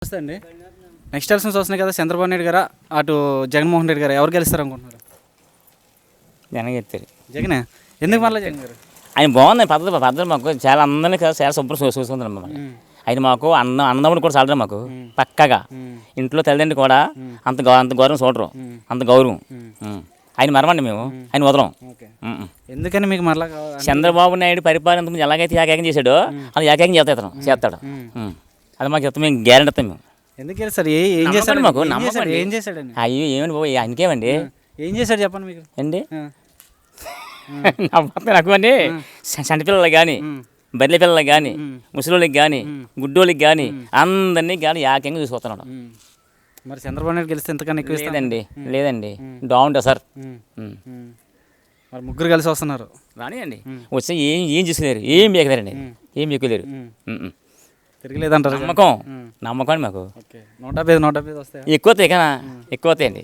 నమస్తే అండి. Next elections వస్తున్నాయి కదా, చంద్రబాబు నాయుడు గారా అటు జగన్మోహన్ రెడ్డి గారు ఎవరు గెలుస్తారు అనుకుంటున్నారు? జగన్ చెప్తారు. జగనే. ఎందుకు మళ్ళీ జగన్ గారు? ఆయన బాగుంది పద్ధతి మాకు చాలా అందరినీ చాలా శుభ్రం చూసుకుంటున్నాం మమ్మల్ని. ఆయన మాకు అన్నదమ్ముడు కూడా చాలరా మాకు పక్కగా. ఇంట్లో తల్లిదండ్రులు కూడా అంత గౌరవం చూడరు, అంత గౌరవం. ఆయన మరమండి మేము, ఆయన వదలం. ఎందుకని మీకు మరలా చంద్రబాబు నాయుడు పరిపాలన ఎలాగైతే ఏకాగ్యం చేశాడో అలా ఏకాగ్యం చేస్తాడు. అది మాకు చెప్తాం, మేము గ్యారెంటీ ఇస్తాం. మేము ఎందుకు గెలుస్తారు? ఏం చేశాడు మాకు ఏం చేశాడండి? అయ్యో ఏమండి బాబు, ఆయనకేమండి ఏం చేశాడు చెప్పండి మీకు అండి. నాకు అండి సంటి పిల్లలకి కానీ, బర్రె పిల్లలకి కానీ, ముసలిళ్ళకి కానీ, గుడ్డోళ్ళకి కానీ అందరినీ కానీ ఏకంగా చూసుకొస్తున్నాడు. మరి చంద్రబాబు నాయుడు గెలిస్తే ఎంతకన్నా ఎక్కువ? లేదండి బాగుంటుంది సార్. మరి ముగ్గురు కలిసి వస్తున్నారు. రానియండి, వచ్చి ఏం చూసుకోలేరు, ఏం బీకలేరండి, ఏం బీకలేరు. తిరగలేదంటారు. నమ్మకం మాకు. 175 వస్తాయి. ఎక్కువ అవుతాయి కదా, ఎక్కువ అవుతాయండి.